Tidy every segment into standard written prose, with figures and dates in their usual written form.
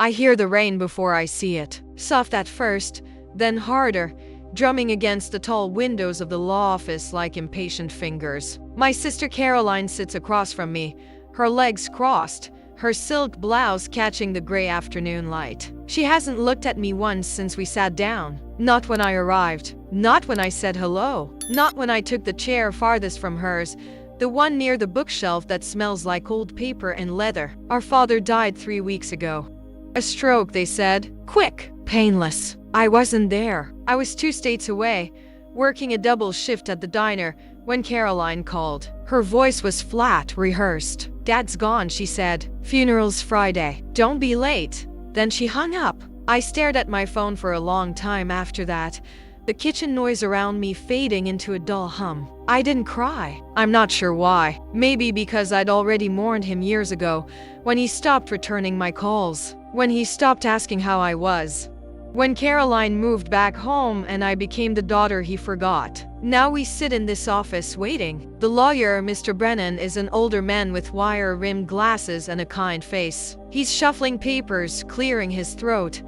I hear the rain before I see it. Soft at first, then harder, drumming against the tall windows of the law office like impatient fingers. My sister Caroline sits across from me, her legs crossed, her silk blouse catching the gray afternoon light. She hasn't looked at me once since we sat down. Not when I arrived. Not when I said hello. Not when I took the chair farthest from hers, the one near the bookshelf that smells like old paper and leather. Our father died 3 weeks ago. A stroke, they said. Quick. Painless. I wasn't there. I was 2 states away, working a double shift at the diner when Caroline called. Her voice was flat, rehearsed. Dad's gone, she said. Funeral's Friday. Don't be late. Then she hung up. I stared at my phone for a long time after that, the kitchen noise around me fading into a dull hum. I didn't cry. I'm not sure why. Maybe because I'd already mourned him years ago, when he stopped returning my calls, when he stopped asking how I was, when Caroline moved back home and I became the daughter he forgot. Now we sit in this office waiting. The lawyer, Mr. Brennan, is an older man with wire-rimmed glasses and a kind face. He's shuffling papers, clearing his throat,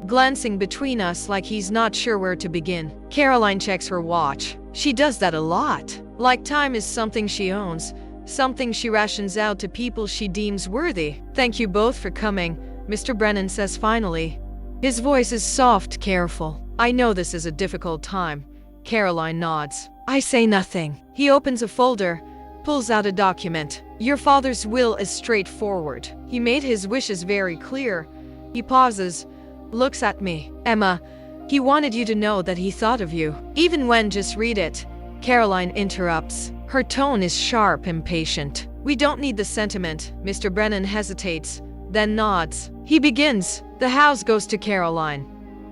glancing between us like he's not sure where to begin. Caroline checks her watch. She does that a lot. Like time is something she owns, something she rations out to people she deems worthy. Thank you both for coming, Mr. Brennan says finally. His voice is soft, careful. I know this is a difficult time. Caroline nods. I say nothing. He opens a folder, pulls out a document. Your father's will is straightforward. He made his wishes very clear. He pauses, looks at me. Emma, he wanted you to know that he thought of you. Even when just read it. Caroline interrupts. Her tone is sharp, impatient. We don't need the sentiment. Mr. Brennan hesitates, then nods. He begins. The house goes to Caroline.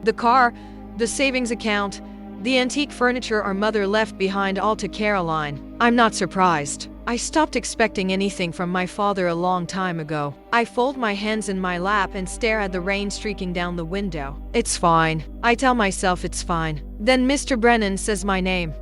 The car, the savings account, the antique furniture our mother left behind, all to Caroline. I'm not surprised. I stopped expecting anything from my father a long time ago. I fold my hands in my lap and stare at the rain streaking down the window. It's fine. I tell myself it's fine. Then Mr. Brennan says my name.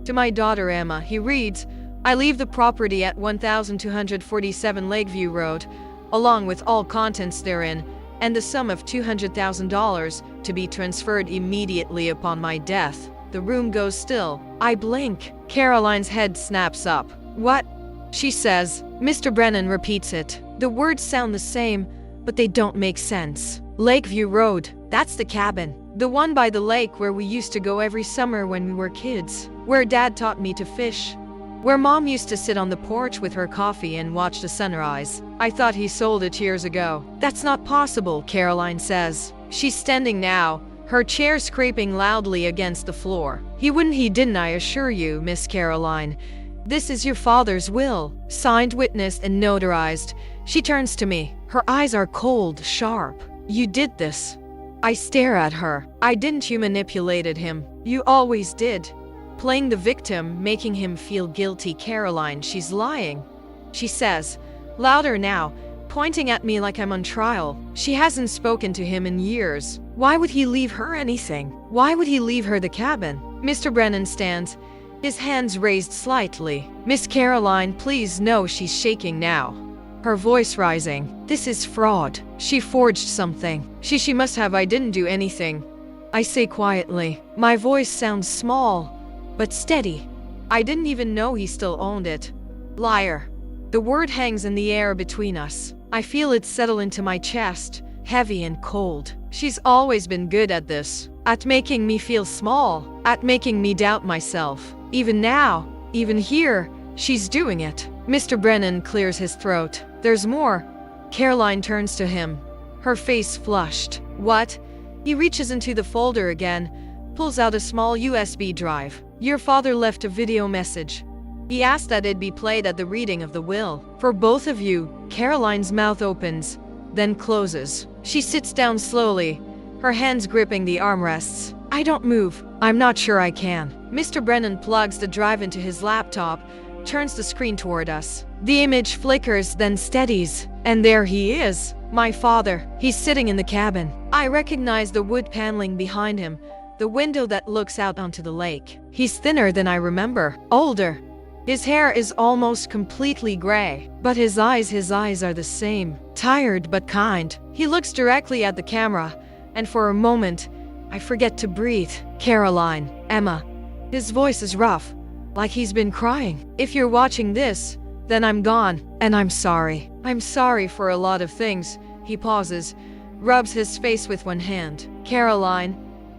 To my daughter Emma, he reads, I leave the property at 1247 Lakeview Road, along with all contents therein, and the sum of $200,000 to be transferred immediately upon my death. The room goes still. I blink. Caroline's head snaps up. What? She says. Mr. Brennan repeats it. The words sound the same, but they don't make sense. Lakeview Road. That's the cabin. The one by the lake where we used to go every summer when we were kids. Where Dad taught me to fish. Where Mom used to sit on the porch with her coffee and watch the sunrise. I thought he sold it years ago. That's not possible, Caroline says. She's standing now, her chair scraping loudly against the floor. He didn't, I assure you, Miss Caroline. This is your father's will, signed, witnessed, and notarized. She turns to me. Her eyes are cold, sharp. You did this. I stare at her. I didn't. You manipulated him. You always did. Playing the victim, making him feel guilty. Caroline, she's lying. She says, louder now, pointing at me like I'm on trial. She hasn't spoken to him in years. Why would he leave her anything? Why would he leave her the cabin? Mr. Brennan stands, his hands raised slightly. Miss Caroline, please. No, she's shaking now. Her voice rising. This is fraud. She forged something. She must have. I didn't do anything. I say quietly. My voice sounds small, but steady. I didn't even know he still owned it. Liar. The word hangs in the air between us. I feel it settle into my chest, heavy and cold. She's always been good at this, at making me feel small, at making me doubt myself. Even now, even here, she's doing it. Mr. Brennan clears his throat. There's more. Caroline turns to him, her face flushed. What? He reaches into the folder again, pulls out a small USB drive. Your father left a video message. He asked that it be played at the reading of the will. For both of you. Caroline's mouth opens, then closes. She sits down slowly, her hands gripping the armrests. I don't move. I'm not sure I can. Mr. Brennan plugs the drive into his laptop, turns the screen toward us. The image flickers, then steadies. And there he is, my father. He's sitting in the cabin. I recognize the wood paneling behind him, the window that looks out onto the lake. He's thinner than I remember, older. His hair is almost completely gray, but his eyes are the same, tired but kind. He looks directly at the camera, and for a moment, I forget to breathe. Caroline, Emma. His voice is rough, like he's been crying. If you're watching this, then I'm gone, and I'm sorry. I'm sorry for a lot of things. He pauses, rubs his face with one hand. Caroline,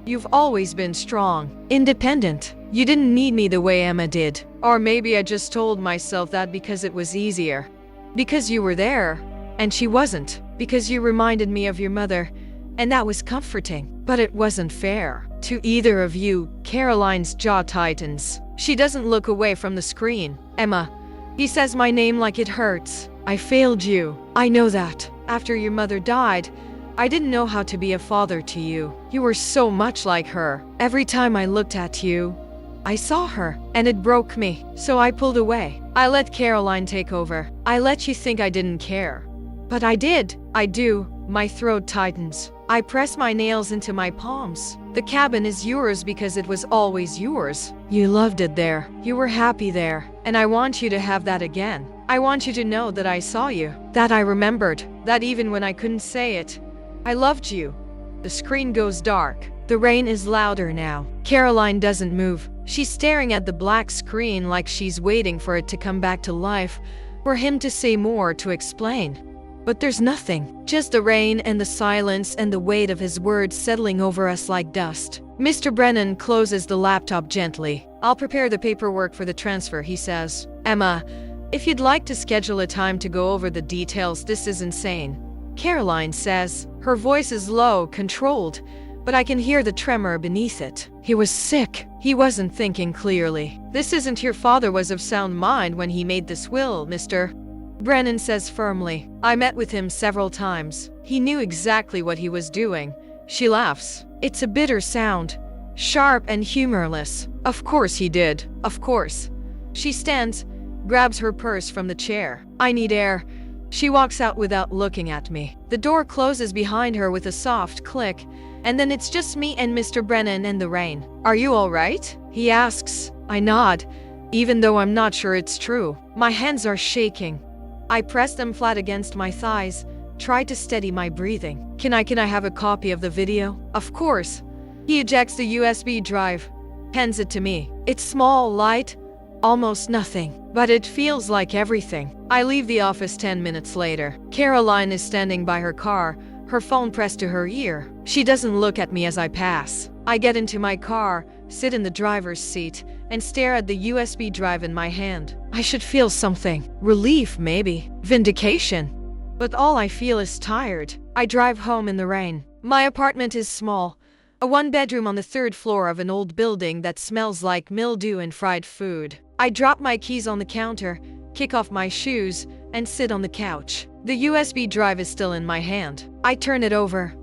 you've always been strong, independent. You didn't need me the way Emma did. Or maybe I just told myself that because it was easier. Because you were there, and she wasn't. Because you reminded me of your mother, and that was comforting. But it wasn't fair to either of you. Caroline's jaw tightens. She doesn't look away from the screen. Emma, he says my name like it hurts. I failed you. I know that. After your mother died, I didn't know how to be a father to you. You were so much like her. Every time I looked at you, I saw her, and it broke me. So I pulled away. I let Caroline take over. I let you think I didn't care. But I did. I do. My throat tightens. I press my nails into my palms. The cabin is yours because it was always yours. You loved it there. You were happy there. And I want you to have that again. I want you to know that I saw you. That I remembered. That even when I couldn't say it, I loved you. The screen goes dark. The rain is louder now. Caroline doesn't move. She's staring at the black screen like she's waiting for it to come back to life, for him to say more, to explain. But there's nothing. Just the rain and the silence and the weight of his words settling over us like dust. Mr. Brennan closes the laptop gently. I'll prepare the paperwork for the transfer, he says. Emma, if you'd like to schedule a time to go over the details, this is insane. Caroline says. Her voice is low, controlled, but I can hear the tremor beneath it. He was sick. He wasn't thinking clearly. This isn't your father was of sound mind when he made this will, Mr. Brennan says firmly. I met with him several times. He knew exactly what he was doing. She laughs. It's a bitter sound, sharp and humorless. Of course he did. Of course. She stands, grabs her purse from the chair. I need air. She walks out without looking at me. The door closes behind her with a soft click, and then it's just me and Mr. Brennan and the rain. Are you all right? He asks. I nod, even though I'm not sure it's true. My hands are shaking. I press them flat against my thighs, try to steady my breathing. Can I have a copy of the video? Of course. He ejects the USB drive, hands it to me. It's small, light, almost nothing, but it feels like everything. I leave the office 10 minutes later. Caroline is standing by her car, her phone pressed to her ear. She doesn't look at me as I pass. I get into my car, sit in the driver's seat, and stare at the USB drive in my hand. I should feel something. Relief, maybe. Vindication. But all I feel is tired. I drive home in the rain. My apartment is small. A one-bedroom on the third floor of an old building that smells like mildew and fried food. I drop my keys on the counter, kick off my shoes, and sit on the couch. The USB drive is still in my hand. I turn it over.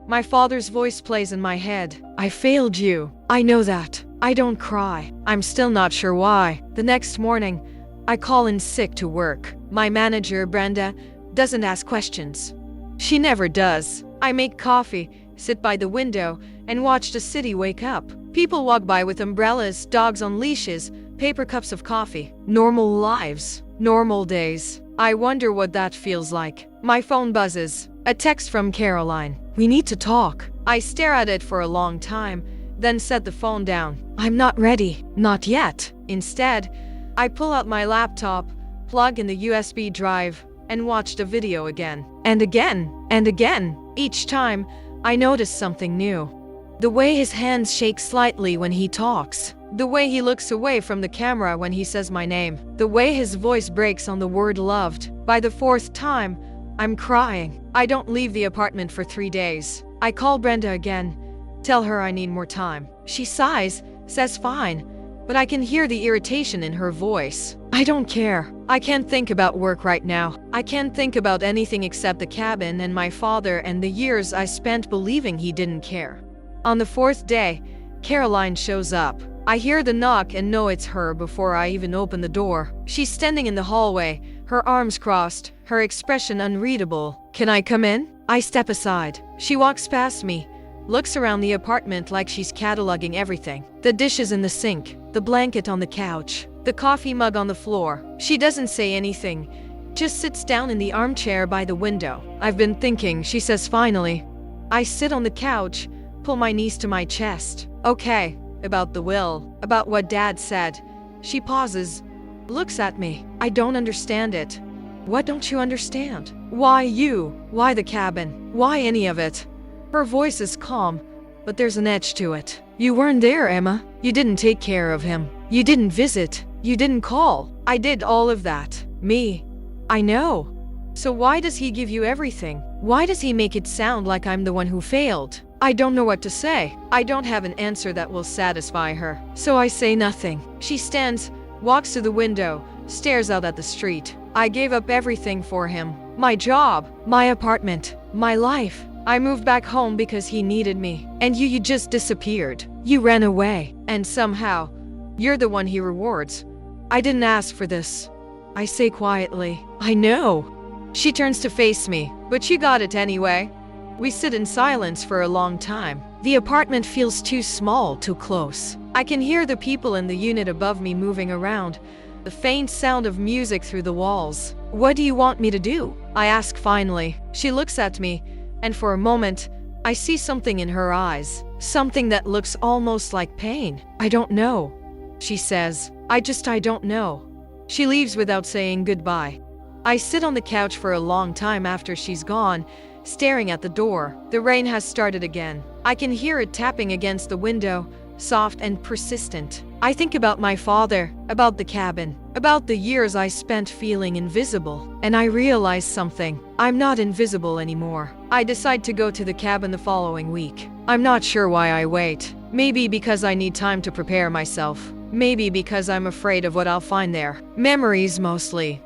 My father's voice plays in my head. I failed you. I know that. I don't cry. I'm still not sure why. The next morning, I call in sick to work. My manager, Brenda, doesn't ask questions. She never does. I make coffee, sit by the window, and watch the city wake up. People walk by with umbrellas, dogs on leashes, paper cups of coffee. Normal lives. Normal days. I wonder what that feels like. My phone buzzes. A text from Caroline. We need to talk. I stare at it for a long time, then set the phone down. I'm not ready. Not yet. Instead, I pull out my laptop, plug in the USB drive, and watch the video again. And again. And again. Each time, I notice something new. The way his hands shake slightly when he talks. The way he looks away from the camera when he says my name. The way his voice breaks on the word loved. By the fourth time, I'm crying. I don't leave the apartment for 3 days. I call Brenda again, tell her I need more time. She sighs, says fine, but I can hear the irritation in her voice. I don't care. I can't think about work right now. I can't think about anything except the cabin and my father and the years I spent believing he didn't care. On the 4th day, Caroline shows up. I hear the knock and know it's her before I even open the door. She's standing in the hallway, her arms crossed, her expression unreadable. Can I come in? I step aside. She walks past me, looks around the apartment like she's cataloging everything. The dishes in the sink, the blanket on the couch, the coffee mug on the floor. She doesn't say anything, just sits down in the armchair by the window. I've been thinking, she says finally. I sit on the couch, pull my knees to my chest. Okay, about the will, about what Dad said. She pauses, looks at me. I don't understand it. What don't you understand? Why you? Why the cabin? Why any of it? Her voice is calm, but there's an edge to it. You weren't there, Emma. You didn't take care of him. You didn't visit. You didn't call. I did all of that. Me. I know. So why does he give you everything? Why does he make it sound like I'm the one who failed? I don't know what to say. I don't have an answer that will satisfy her. So I say nothing. She stands, walks to the window, stares out at the street. I gave up everything for him. My job, my apartment, my life. I moved back home because he needed me. And you just disappeared. You ran away. And somehow, you're the one he rewards. I didn't ask for this. I say quietly, I know. She turns to face me, but you got it anyway. We sit in silence for a long time. The apartment feels too small, too close. I can hear the people in the unit above me moving around, the faint sound of music through the walls. What do you want me to do? I ask finally. She looks at me, and for a moment, I see something in her eyes. Something that looks almost like pain. I don't know, she says. I don't know. She leaves without saying goodbye. I sit on the couch for a long time after she's gone, staring at the door. The rain has started again. I can hear it tapping against the window, soft and persistent. I think about my father, about the cabin, about the years I spent feeling invisible. And I realize something. I'm not invisible anymore. I decide to go to the cabin the following week. I'm not sure why I wait. Maybe because I need time to prepare myself. Maybe because I'm afraid of what I'll find there. Memories mostly.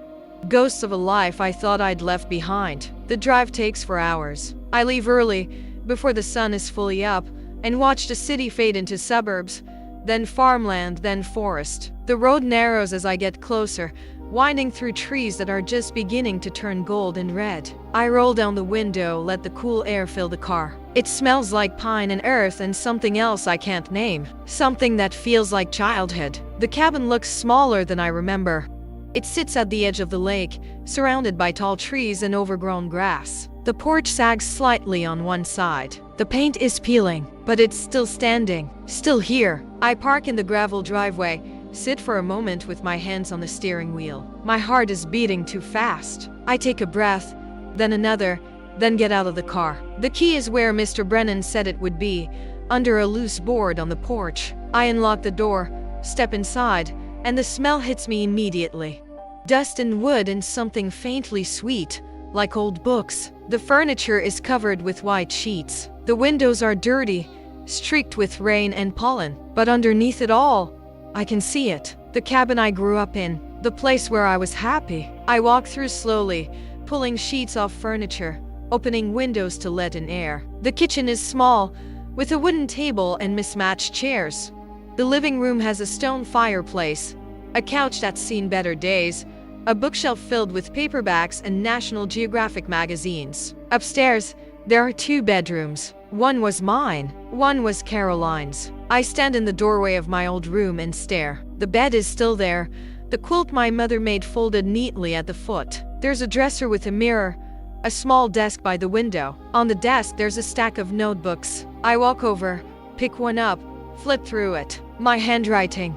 Ghosts of a life I thought I'd left behind. The drive takes for hours. I leave early, before the sun is fully up, and watch the city fade into suburbs, then farmland, then forest. The road narrows as I get closer, winding through trees that are just beginning to turn gold and red. I roll down the window, let the cool air fill the car. It smells like pine and earth and something else I can't name. Something that feels like childhood. The cabin looks smaller than I remember. It sits at the edge of the lake, surrounded by tall trees and overgrown grass. The porch sags slightly on one side. The paint is peeling, but it's still standing, still here. I park in the gravel driveway, sit for a moment with my hands on the steering wheel. My heart is beating too fast. I take a breath, then another, then get out of the car. The key is where Mr. Brennan said it would be, under a loose board on the porch. I unlock the door, step inside, and the smell hits me immediately. Dust and wood and something faintly sweet, like old books. The furniture is covered with white sheets. The windows are dirty, streaked with rain and pollen. But underneath it all, I can see it. The cabin I grew up in, the place where I was happy. I walk through slowly, pulling sheets off furniture, opening windows to let in air. The kitchen is small, with a wooden table and mismatched chairs. The living room has a stone fireplace, a couch that's seen better days, a bookshelf filled with paperbacks and National Geographic magazines. Upstairs, there are 2 bedrooms. One was mine, one was Caroline's. I stand in the doorway of my old room and stare. The bed is still there, the quilt my mother made folded neatly at the foot. There's a dresser with a mirror, a small desk by the window. On the desk, there's a stack of notebooks. I walk over, pick one up, flip through it. My handwriting.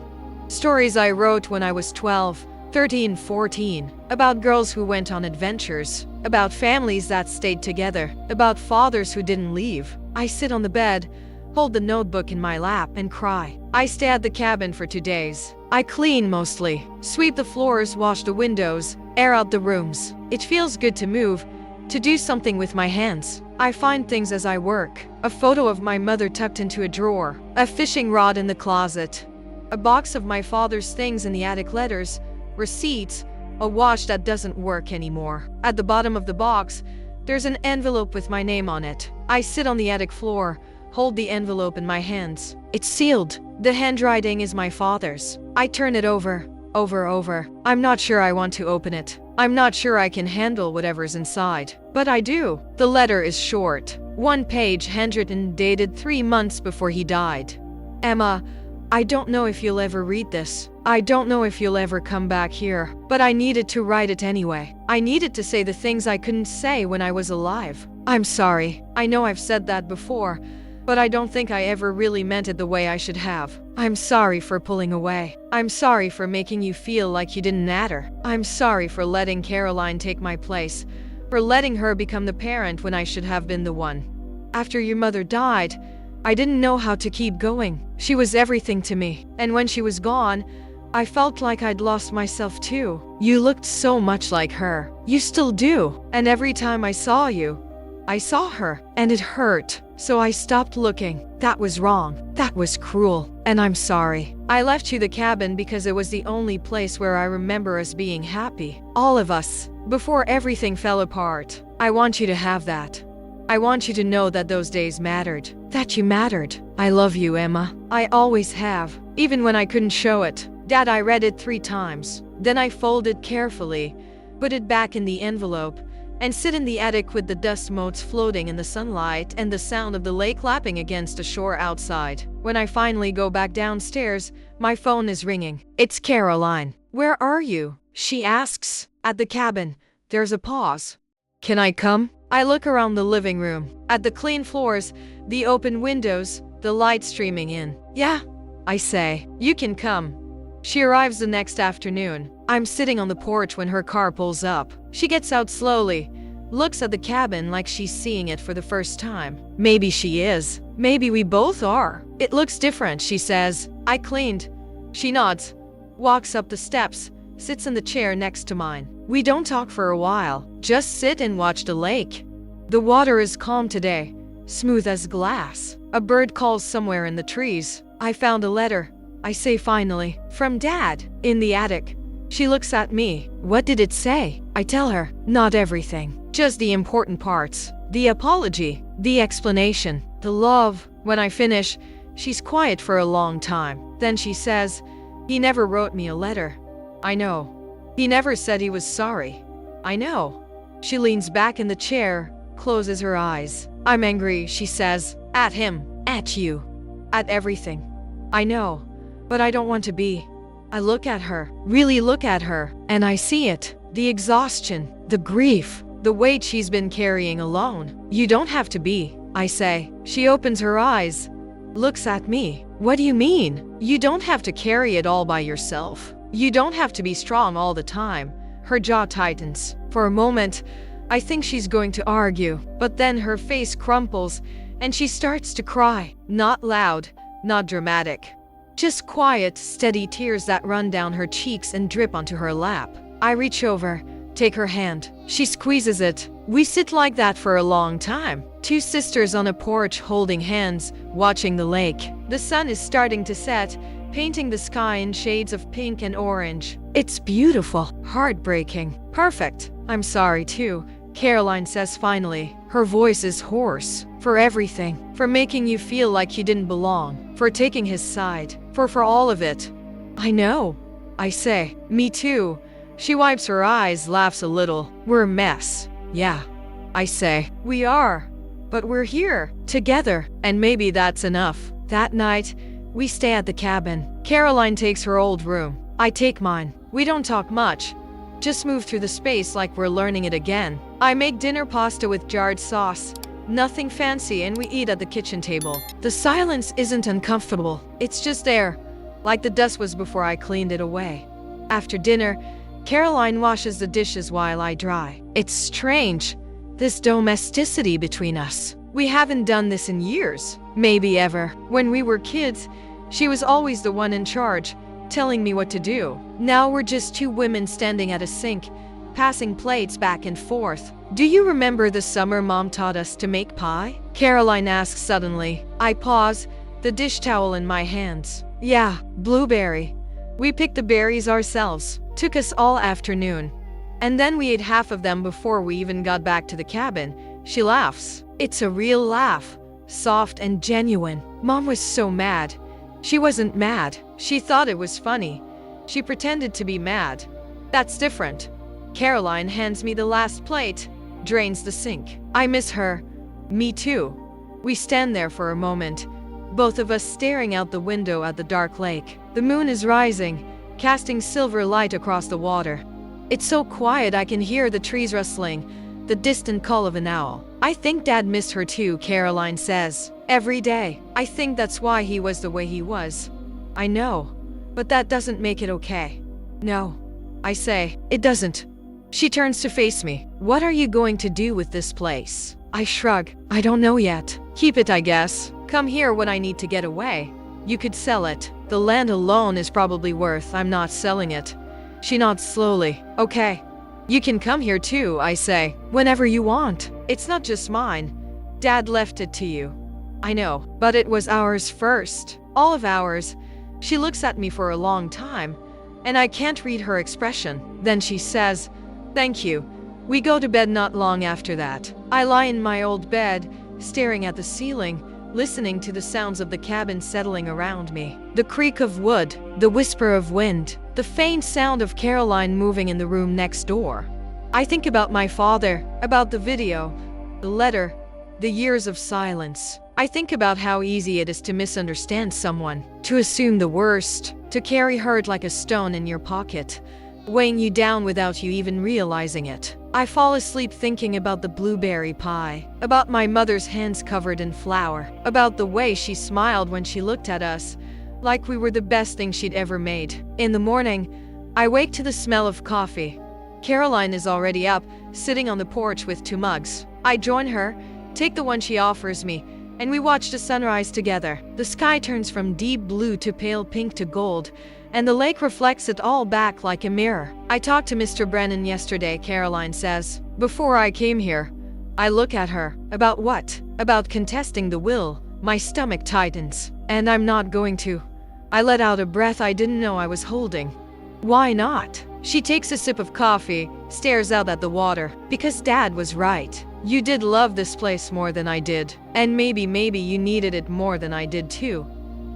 Stories I wrote when I was 12, 13, 14. About girls who went on adventures. About families that stayed together. About fathers who didn't leave. I sit on the bed, hold the notebook in my lap, and cry. I stay at the cabin for 2 days. I clean mostly. Sweep the floors, wash the windows, air out the rooms. It feels good to move, to do something with my hands. I find things as I work. A photo of my mother tucked into a drawer. A fishing rod in the closet. A box of my father's things in the attic, letters, receipts, a watch that doesn't work anymore. At the bottom of the box, there's an envelope with my name on it. I sit on the attic floor, hold the envelope in my hands. It's sealed. The handwriting is my father's. I turn it over. I'm not sure I want to open it. I'm not sure I can handle whatever's inside. But I do. The letter is short. 1 page, handwritten, dated 3 months before he died. Emma, I don't know if you'll ever read this. I don't know if you'll ever come back here. But I needed to write it anyway. I needed to say the things I couldn't say when I was alive. I'm sorry. I know I've said that before, but I don't think I ever really meant it the way I should have. I'm sorry for pulling away. I'm sorry for making you feel like you didn't matter. I'm sorry for letting Caroline take my place, for letting her become the parent when I should have been the one. After your mother died, I didn't know how to keep going. She was everything to me, and when she was gone, I felt like I'd lost myself too. You looked so much like her. You still do. And every time I saw you, I saw her, and it hurt. So I stopped looking. That was wrong. That was cruel. And I'm sorry. I left you the cabin because it was the only place where I remember us being happy. All of us. Before everything fell apart. I want you to have that. I want you to know that those days mattered. That you mattered. I love you, Emma. I always have. Even when I couldn't show it. Dad, I read it 3 times. Then I folded carefully, put it back in the envelope, and sit in the attic with the dust motes floating in the sunlight and the sound of the lake lapping against the shore outside. When I finally go back downstairs, my phone is ringing. It's Caroline. Where are you? She asks. At the cabin. There's a pause. Can I come? I look around the living room. At the clean floors, the open windows, the light streaming in. Yeah, I say. You can come. She arrives the next afternoon. I'm sitting on the porch when her car pulls up. She gets out slowly, looks at the cabin like she's seeing it for the first time. Maybe she is. Maybe we both are. It looks different, she says. I cleaned. She nods, walks up the steps, sits in the chair next to mine. We don't talk for a while, just sit and watch the lake. The water is calm today, smooth as glass. A bird calls somewhere in the trees. I found a letter. I say finally, from Dad, in the attic. She looks at me. What did it say? I tell her, not everything, just the important parts. The apology, the explanation, the love. When I finish, she's quiet for a long time. Then she says, he never wrote me a letter. I know. He never said he was sorry. I know. She leans back in the chair, closes her eyes. I'm angry, she says, at him, at you, at everything. I know. But I don't want to be. I look at her, really look at her, and I see it. The exhaustion, the grief, the weight she's been carrying alone. You don't have to be, I say. She opens her eyes, looks at me. What do you mean? You don't have to carry it all by yourself. You don't have to be strong all the time. Her jaw tightens. For a moment, I think she's going to argue, but then her face crumples, and she starts to cry. Not loud, not dramatic. Just quiet, steady tears that run down her cheeks and drip onto her lap. I reach over, take her hand. She squeezes it. We sit like that for a long time. 2 sisters on a porch holding hands, watching the lake. The sun is starting to set, painting the sky in shades of pink and orange. It's beautiful, heartbreaking, perfect. I'm sorry too, Caroline says finally. Her voice is hoarse. For everything. For making you feel like you didn't belong. For taking his side. For all of it. I know. I say. Me too. She wipes her eyes, laughs a little. We're a mess. Yeah. I say. We are. But we're here. Together. And maybe that's enough. That night, we stay at the cabin. Caroline takes her old room. I take mine. We don't talk much. Just move through the space like we're learning it again. I make dinner pasta with jarred sauce. Nothing fancy, and we eat at the kitchen table. The silence isn't uncomfortable. It's just there, like the dust was before I cleaned it away. After dinner, Caroline washes the dishes while I dry. It's strange, this domesticity between us. We haven't done this in years, maybe ever. When we were kids, she was always the one in charge, telling me what to do. Now we're just 2 women standing at a sink, passing plates back and forth. Do you remember the summer Mom taught us to make pie? Caroline asks suddenly. I pause, the dish towel in my hands. Yeah, blueberry. We picked the berries ourselves. Took us all afternoon. And then we ate half of them before we even got back to the cabin. She laughs. It's a real laugh. Soft and genuine. Mom was so mad. She wasn't mad. She thought it was funny. She pretended to be mad. That's different. Caroline hands me the last plate, drains the sink. I miss her. Me too. We stand there for a moment, both of us staring out the window at the dark lake. The moon is rising, casting silver light across the water. It's so quiet I can hear the trees rustling, the distant call of an owl. I think Dad missed her too, Caroline says. Every day. I think that's why he was the way he was. I know, but that doesn't make it okay. No, I say, it doesn't. She turns to face me. What are you going to do with this place? I shrug. I don't know yet. Keep it, I guess. Come here when I need to get away. You could sell it. The land alone is probably worth. I'm not selling it. She nods slowly. Okay. You can come here too, I say. Whenever you want. It's not just mine. Dad left it to you. I know, but it was ours first. All of ours. She looks at me for a long time, and I can't read her expression. Then she says, "Thank you." We go to bed not long after that. I lie in my old bed, staring at the ceiling, listening to the sounds of the cabin settling around me. The creak of wood, the whisper of wind, the faint sound of Caroline moving in the room next door. I think about my father, about the video, the letter, the years of silence. I think about how easy it is to misunderstand someone, to assume the worst, to carry hurt like a stone in your pocket, weighing you down without you even realizing it. I fall asleep thinking about the blueberry pie, about my mother's hands covered in flour, about the way she smiled when she looked at us, like we were the best thing she'd ever made. In the morning, I wake to the smell of coffee. Caroline is already up, sitting on the porch with 2 mugs. I join her, take the one she offers me, and we watch the sunrise together. The sky turns from deep blue to pale pink to gold, and the lake reflects it all back like a mirror. I talked to Mr. Brennan yesterday, Caroline says. Before I came here, I look at her. About what? About contesting the will. My stomach tightens, and I'm not going to. I let out a breath I didn't know I was holding. Why not? She takes a sip of coffee, stares out at the water. Because Dad was right. You did love this place more than I did. And maybe you needed it more than I did too.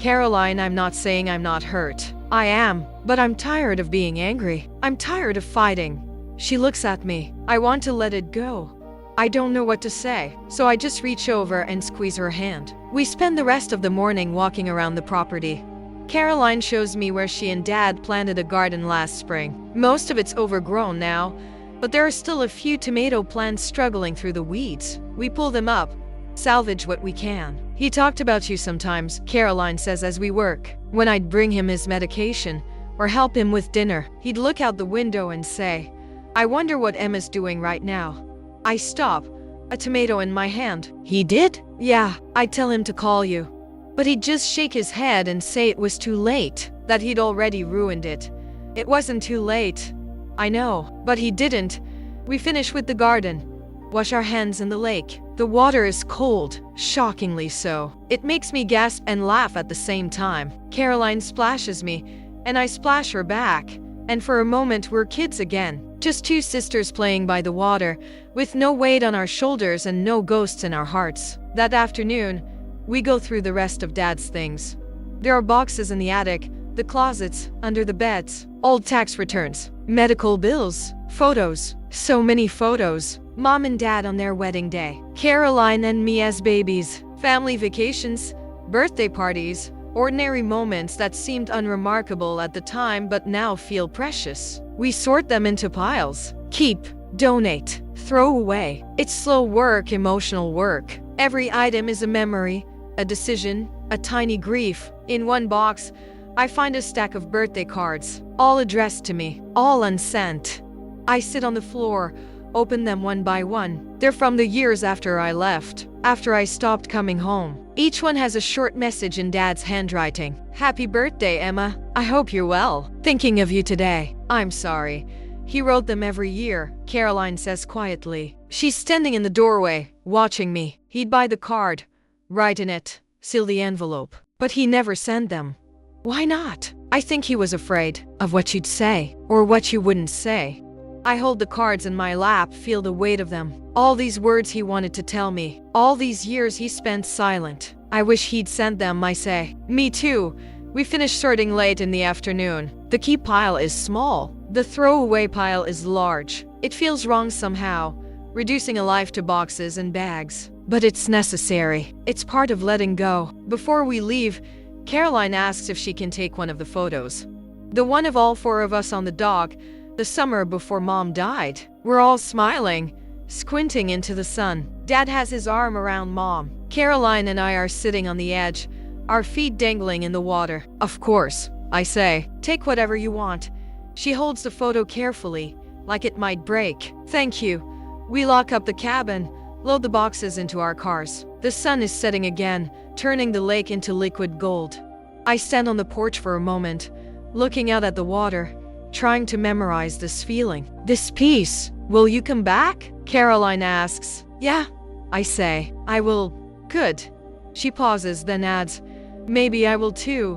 Caroline, I'm not saying I'm not hurt. I am, but I'm tired of being angry. I'm tired of fighting. She looks at me. I want to let it go. I don't know what to say, so I just reach over and squeeze her hand. We spend the rest of the morning walking around the property. Caroline shows me where she and Dad planted a garden last spring. Most of it's overgrown now, but there are still a few tomato plants struggling through the weeds. We pull them up, salvage what we can. He talked about you sometimes, Caroline says as we work. When I'd bring him his medication or help him with dinner, he'd look out the window and say, "I wonder what Emma's doing right now." I stop, a tomato in my hand. He did? Yeah, I'd tell him to call you. But he'd just shake his head and say it was too late, that he'd already ruined it. It wasn't too late. I know, but he didn't. We finish with the garden, wash our hands in the lake. The water is cold, shockingly so. It makes me gasp and laugh at the same time. Caroline splashes me, and I splash her back. And for a moment we're kids again. Just 2 sisters playing by the water, with no weight on our shoulders and no ghosts in our hearts. That afternoon, we go through the rest of Dad's things. There are boxes in the attic, the closets, under the beds, old tax returns, medical bills, photos, so many photos. Mom and Dad on their wedding day, Caroline and me as babies, family vacations, birthday parties, ordinary moments that seemed unremarkable at the time but now feel precious. We sort them into piles. Keep, donate, throw away. It's slow work, emotional work. Every item is a memory, a decision, a tiny grief. In one box, I find a stack of birthday cards, all addressed to me, all unsent. I sit on the floor, open them one by one. They're from the years after I left, after I stopped coming home. Each one has a short message in Dad's handwriting. "Happy birthday, Emma. I hope you're well. Thinking of you today. I'm sorry." He wrote them every year, Caroline says quietly. She's standing in the doorway, watching me. He'd buy the card, write in it, seal the envelope. But he never sent them. Why not? I think he was afraid of what you'd say, or what you wouldn't say. I hold the cards in my lap, feel the weight of them. All these words he wanted to tell me. All these years he spent silent. I wish he'd sent them, I say. Me too. We finish sorting late in the afternoon. The keep pile is small. The throwaway pile is large. It feels wrong somehow, reducing a life to boxes and bags. but it's necessary. It's part of letting go. Before we leave, Caroline asks if she can take one of the photos. The one of all four of us on the dock, the summer before Mom died. We're all smiling, squinting into the sun. Dad has his arm around Mom. Caroline and I are sitting on the edge, our feet dangling in the water. Of course, I say, take whatever you want. She holds the photo carefully, like it might break. Thank you. We lock up the cabin, load the boxes into our cars. The sun is setting again, turning the lake into liquid gold. I stand on the porch for a moment, looking out at the water, trying to memorize this feeling. This peace. Will you come back? Caroline asks. Yeah, I say. I will. Good. She pauses, then adds, maybe I will too.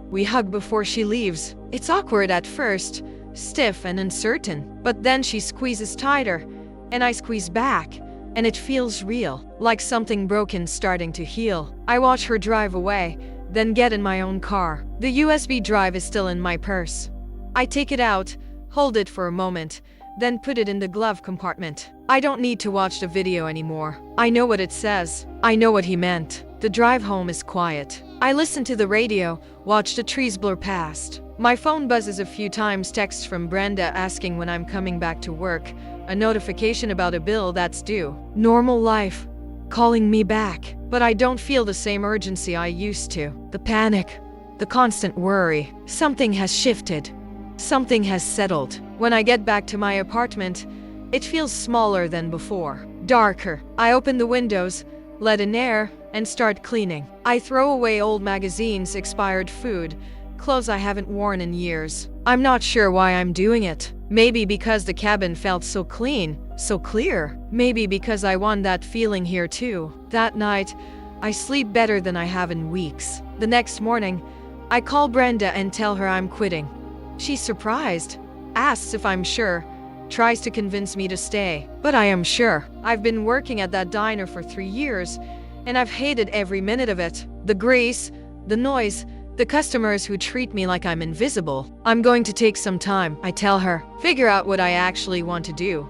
We hug before she leaves. It's awkward at first, stiff and uncertain. But then she squeezes tighter, and I squeeze back, and it feels real, like something broken starting to heal. I watch her drive away, then get in my own car. The USB drive is still in my purse. I take it out, hold it for a moment, then put it in the glove compartment. I don't need to watch the video anymore. I know what it says. I know what he meant. The drive home is quiet. I listen to the radio, watch the trees blur past. My phone buzzes a few times, texts from Brenda asking when I'm coming back to work, a notification about a bill that's due. Normal life, calling me back. But I don't feel the same urgency I used to. The panic, the constant worry. Something has shifted. Something has settled. When I get back to my apartment, it feels smaller than before. Darker. I open the windows, let in air, and start cleaning. I throw away old magazines, expired food, clothes I haven't worn in years. I'm not sure why I'm doing it. Maybe because the cabin felt so clean, so clear. Maybe because I want that feeling here too. That night, I sleep better than I have in weeks. The next morning, I call Brenda and tell her I'm quitting. She's surprised, asks if I'm sure, tries to convince me to stay. But I am sure. I've been working at that diner for 3 years, and I've hated every minute of it. The grease, the noise, the customers who treat me like I'm invisible. I'm going to take some time, I tell her. Figure out what I actually want to do.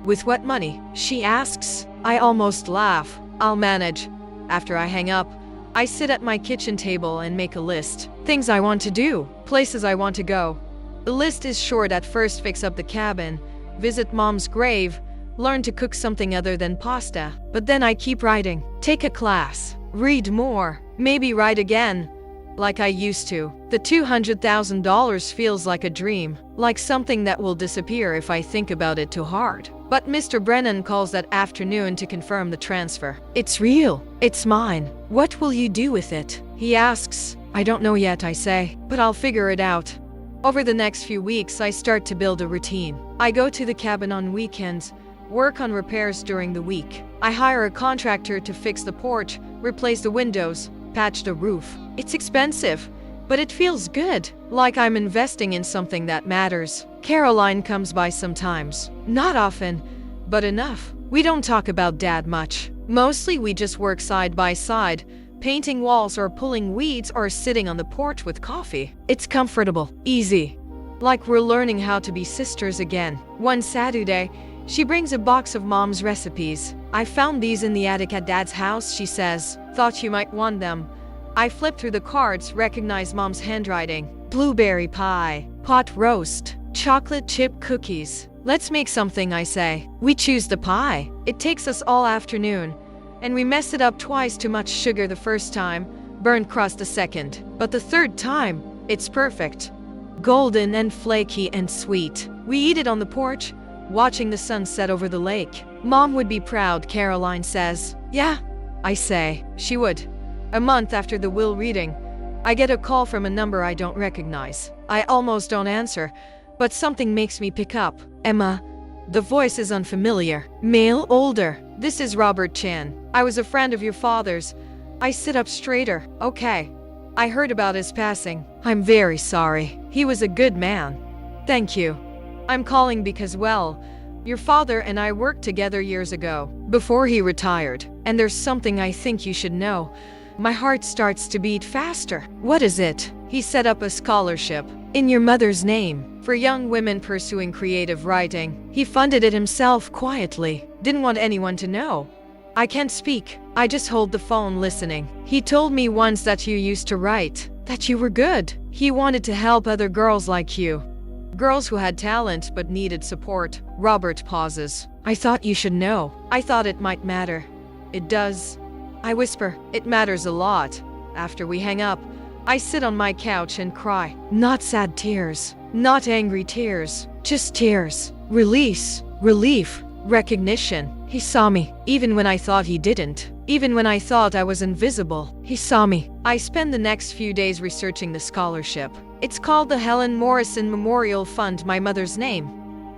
With what money? She asks. I almost laugh. I'll manage. After I hang up, I sit at my kitchen table and make a list. Things I want to do, places I want to go. The list is short at first: fix up the cabin, visit Mom's grave, learn to cook something other than pasta. But then I keep writing. Take a class, read more, maybe write again, like I used to. The $200,000 feels like a dream, like something that will disappear if I think about it too hard. But Mr. Brennan calls that afternoon to confirm the transfer. It's real. It's mine. What will you do with it? He asks. I don't know yet, I say, but I'll figure it out. Over the next few weeks, I start to build a routine. I go to the cabin on weekends, work on repairs during the week. I hire a contractor to fix the porch, replace the windows, patch the roof. It's expensive, but it feels good, like I'm investing in something that matters. Caroline comes by sometimes. Not often, but enough. We don't talk about Dad much. Mostly we just work side by side, painting walls or pulling weeds or sitting on the porch with coffee. It's comfortable, easy, like we're learning how to be sisters again. One Saturday, she brings a box of Mom's recipes. I found these in the attic at Dad's house, she says. Thought you might want them. I flip through the cards, recognize Mom's handwriting. Blueberry pie, pot roast, chocolate chip cookies. Let's make something, I say. We choose the pie. It takes us all afternoon, and we mess it up twice. Too much sugar the first time, burnt crust the second. But the third time, it's perfect. Golden and flaky and sweet. We eat it on the porch, watching the sun set over the lake. Mom would be proud, Caroline says. Yeah, I say. She would. A month after the will reading, I get a call from a number I don't recognize. I almost don't answer, but something makes me pick up. Emma. The voice is unfamiliar. Male, older. This is Robert Chan. I was a friend of your father's. I sit up straighter. Okay. I heard about his passing. I'm very sorry. He was a good man. Thank you. I'm calling because, well, your father and I worked together years ago, before he retired. And there's something I think you should know. My heart starts to beat faster. What is it? He set up a scholarship, in your mother's name, for young women pursuing creative writing. He funded it himself quietly. Didn't want anyone to know. I can't speak. I just hold the phone listening. He told me once that you used to write, that you were good. He wanted to help other girls like you. Girls who had talent but needed support. Robert pauses. I thought you should know. I thought it might matter. It does. I whisper, it matters a lot. After we hang up, I sit on my couch and cry. Not sad tears. Not angry tears. Just tears. Release. Relief. Recognition. He saw me, even when I thought he didn't. Even when I thought I was invisible. He saw me. I spend the next few days researching the scholarship. It's called the Helen Morrison Memorial Fund, my mother's name.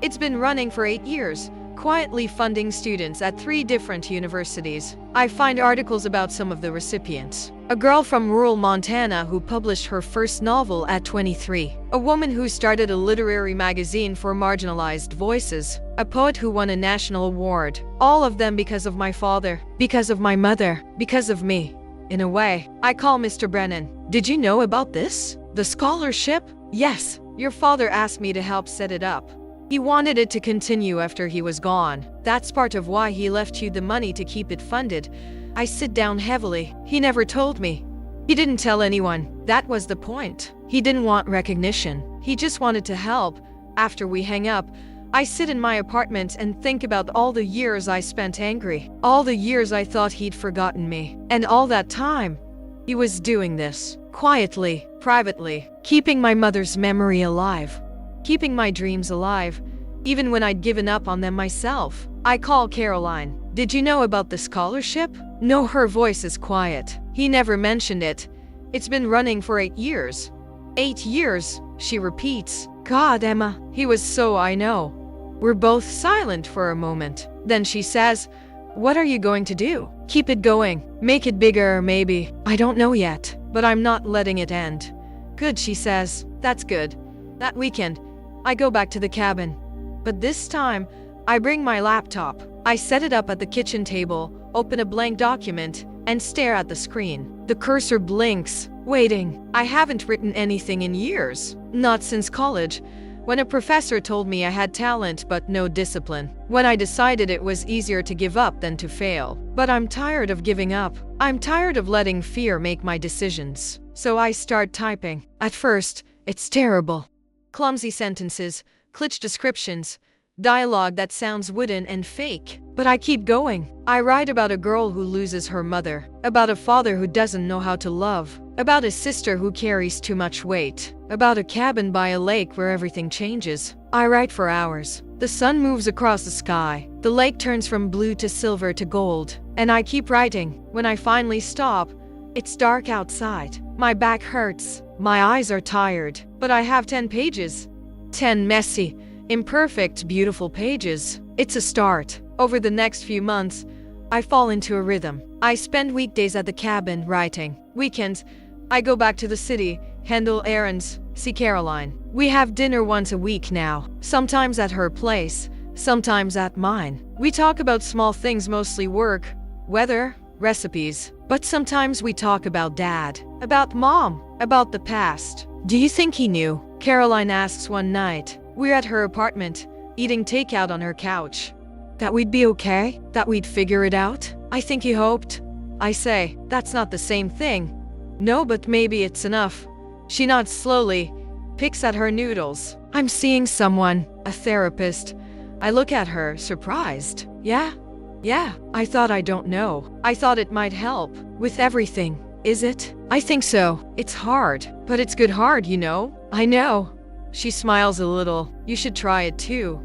It's been running for 8 years, quietly funding students at 3 different universities. I find articles about some of the recipients. A girl from rural Montana who published her first novel at 23. A woman who started a literary magazine for marginalized voices. A poet who won a national award. All of them because of my father, because of my mother, because of me. In a way, I call Mr. Brennan. Did you know about this? The scholarship? Yes. Your father asked me to help set it up. He wanted it to continue after he was gone. That's part of why he left you the money to keep it funded. I sit down heavily. He never told me. He didn't tell anyone. That was the point. He didn't want recognition. He just wanted to help. After we hang up, I sit in my apartment and think about all the years I spent angry. All the years I thought he'd forgotten me. And all that time, he was doing this. Quietly, privately, keeping my mother's memory alive. Keeping my dreams alive, even when I'd given up on them myself. I call Caroline. Did you know about the scholarship? No, her voice is quiet. He never mentioned it. It's been running for 8 years. 8 years, she repeats. God, Emma, he was so I know. We're both silent for a moment. Then she says, what are you going to do? Keep it going. Make it bigger, maybe. I don't know yet, but I'm not letting it end. Good, she says. That's good. That weekend, I go back to the cabin. But this time, I bring my laptop. I set it up at the kitchen table, open a blank document, and stare at the screen. The cursor blinks, waiting. I haven't written anything in years. Not since college, when a professor told me I had talent but no discipline. When I decided it was easier to give up than to fail. But I'm tired of giving up. I'm tired of letting fear make my decisions. So I start typing. At first, it's terrible. Clumsy sentences, glitched descriptions, dialogue that sounds wooden and fake. But I keep going. I write about a girl who loses her mother, about a father who doesn't know how to love, about a sister who carries too much weight, about a cabin by a lake where everything changes. I write for hours. The sun moves across the sky. The lake turns from blue to silver to gold. And I keep writing. When I finally stop, it's dark outside. My back hurts. My eyes are tired. But I have 10 pages. 10 messy, imperfect, beautiful pages. It's a start. Over the next few months, I fall into a rhythm. I spend weekdays at the cabin writing. Weekends, I go back to the city, handle errands, see Caroline. We have dinner once a week now, sometimes at her place, sometimes at mine. We talk about small things, mostly work, weather, recipes. But sometimes we talk about Dad, about Mom, about the past. Do you think he knew? Caroline asks one night. We're at her apartment, eating takeout on her couch. That we'd be okay? That we'd figure it out? I think he hoped. I say, that's not the same thing. No, but maybe it's enough. She nods slowly, picks at her noodles. I'm seeing someone, a therapist. I look at her, surprised. Yeah? Yeah, I thought I don't know. I thought it might help. With everything. Is it? I think so. It's hard. But it's good hard, you know? I know. She smiles a little. You should try it too.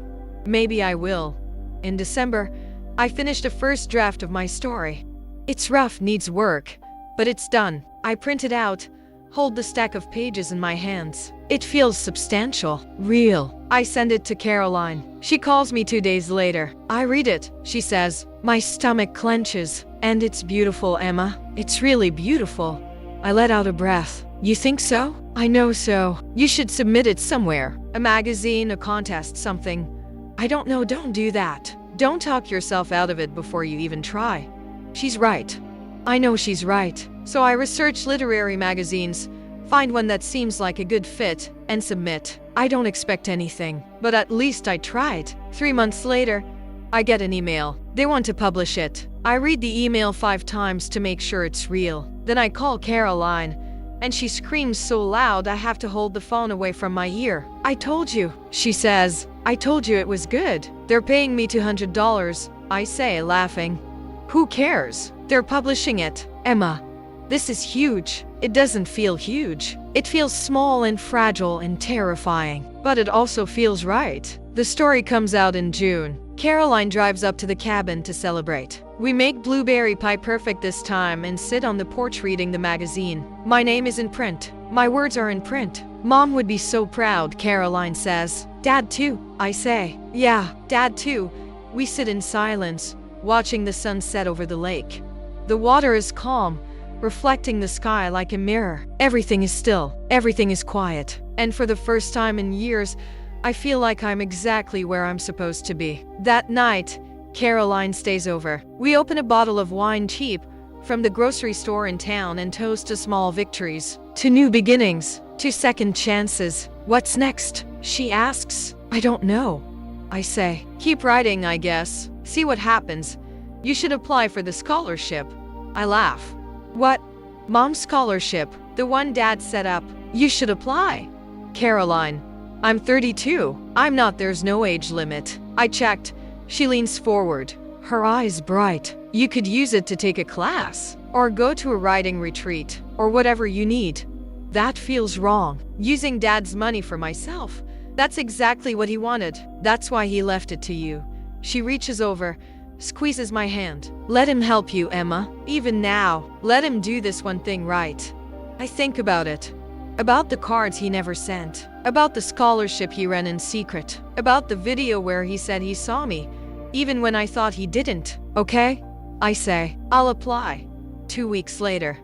Maybe I will. In December, I finished a first draft of my story. It's rough, needs work. But it's done. I print it out, hold the stack of pages in my hands. It feels substantial, real. I send it to Caroline. She calls me 2 days later. I read it, she says. My stomach clenches. And it's beautiful, Emma. It's really beautiful. I let out a breath. You think so? I know so. You should submit it somewhere. A magazine, a contest, something. I don't know, don't do that. Don't talk yourself out of it before you even try. She's right. I know she's right. So I research literary magazines, find one that seems like a good fit, and submit. I don't expect anything, but at least I tried. 3 months later, I get an email. They want to publish it. I read the email 5 times to make sure it's real. Then I call Caroline, and she screams so loud I have to hold the phone away from my ear. "I told you," she says. "I told you it was good. They're paying me $200, I say, laughing. "Who cares? They're publishing it." "Emma, this is huge." "It doesn't feel huge. It feels small and fragile and terrifying. But it also feels right." The story comes out in June. Caroline drives up to the cabin to celebrate. We make blueberry pie perfect this time and sit on the porch reading the magazine. My name is in print. My words are in print. "Mom would be so proud," Caroline says. "Dad too," I say. "Yeah, Dad too." We sit in silence, watching the sun set over the lake. The water is calm, reflecting the sky like a mirror. Everything is still. Everything is quiet. And for the first time in years, I feel like I'm exactly where I'm supposed to be. That night, Caroline stays over. We open a bottle of wine cheap from the grocery store in town and toast to small victories, to new beginnings, to second chances. "What's next?" she asks. "I don't know," I say. "Keep writing, I guess. See what happens. You should apply for the scholarship." I laugh. "What?" "Mom's scholarship, the one Dad set up. You should apply." "Caroline, I'm 32. I'm not. There's no age limit." I checked. She leans forward, her eyes bright. "You could use it to take a class, or go to a writing retreat, or whatever you need." That feels wrong. Using Dad's money for myself. That's exactly what he wanted. That's why he left it to you. She reaches over, squeezes my hand. "Let him help you, Emma. Even now, let him do this one thing right." I think about it. About the cards he never sent. About the scholarship he ran in secret. About the video where he said he saw me, even when I thought he didn't. "Okay," I say. "I'll apply." 2 weeks later,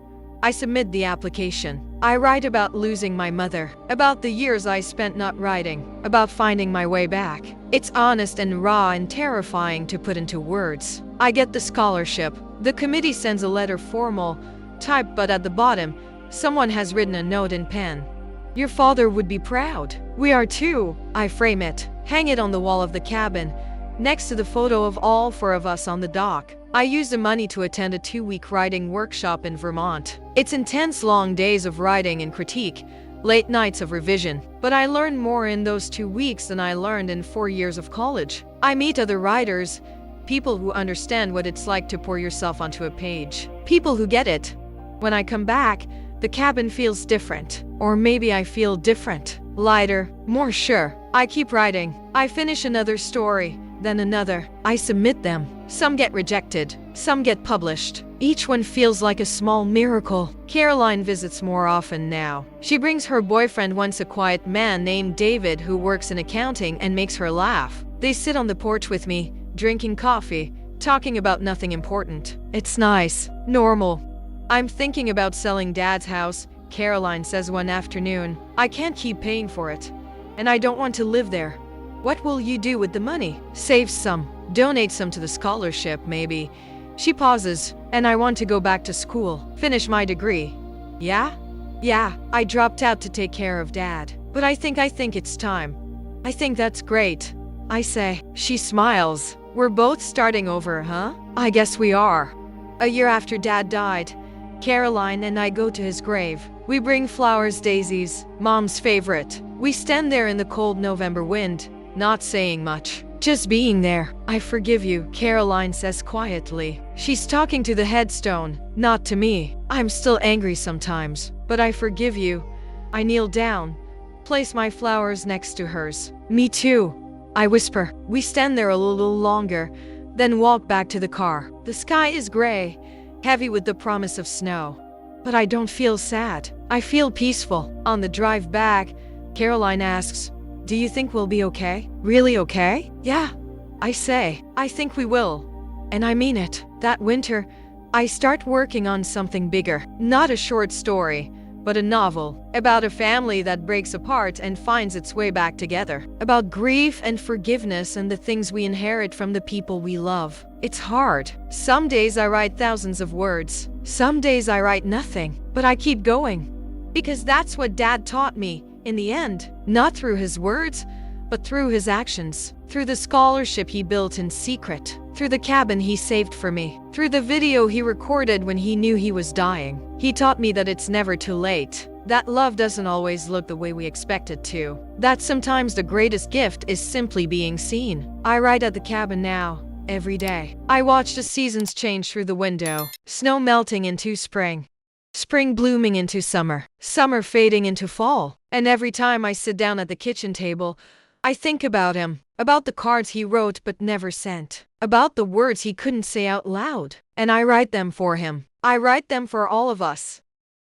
I submit the application. I write about losing my mother, about the years I spent not writing, about finding my way back. It's honest and raw and terrifying to put into words. I get the scholarship. The committee sends a letter, formal, typed, but at the bottom, someone has written a note in pen. "Your father would be proud. We are too." I frame it, hang it on the wall of the cabin, next to the photo of all 4 of us on the dock. I use the money to attend a 2-week writing workshop in Vermont. It's intense, long days of writing and critique, late nights of revision. But I learned more in those 2 weeks than I learned in 4 years of college. I meet other writers, people who understand what it's like to pour yourself onto a page, people who get it. When I come back, the cabin feels different. Or maybe I feel different. Lighter, more sure. I keep writing. I finish another story, then another. I submit them. Some get rejected. Some get published. Each one feels like a small miracle. Caroline visits more often now. She brings her boyfriend, once a quiet man named David, who works in accounting and makes her laugh. They sit on the porch with me, drinking coffee, talking about nothing important. It's nice. Normal. "I'm thinking about selling Dad's house," Caroline says one afternoon. "I can't keep paying for it, and I don't want to live there." "What will you do with the money?" "Save some. Donate some to the scholarship, maybe." She pauses. "And I want to go back to school. Finish my degree." "Yeah?" "Yeah, I dropped out to take care of Dad. But I think it's time." "I think that's great," I say. She smiles. "We're both starting over, huh?" "I guess we are." A year after Dad died, Caroline and I go to his grave. We bring flowers, daisies, Mom's favorite. We stand there in the cold November wind, not saying much, just being there. "I forgive you," Caroline says quietly. She's talking to the headstone, not to me. "I'm still angry sometimes, but I forgive you." I kneel down, place my flowers next to hers. "Me too," I whisper. We stand there a little longer, then walk back to the car. The sky is gray, heavy with the promise of snow. But I don't feel sad. I feel peaceful. On the drive back, Caroline asks, "Do you think we'll be okay? Really okay?" "Yeah," I say. "I think we will." And I mean it. That winter, I start working on something bigger. Not a short story, but a novel. About a family that breaks apart and finds its way back together. About grief and forgiveness and the things we inherit from the people we love. It's hard. Some days I write thousands of words. Some days I write nothing. But I keep going. Because that's what Dad taught me, in the end. Not through his words, but through his actions. Through the scholarship he built in secret. through the cabin he saved for me, through the video he recorded when he knew he was dying. He taught me that it's never too late, that love doesn't always look the way we expect it to, that sometimes the greatest gift is simply being seen. I write at the cabin now, every day. I watch the seasons change through the window, snow melting into spring, spring blooming into summer, summer fading into fall. And every time I sit down at the kitchen table, I think about him, about the cards he wrote but never sent, about the words he couldn't say out loud. And I write them for him. I write them for all of us.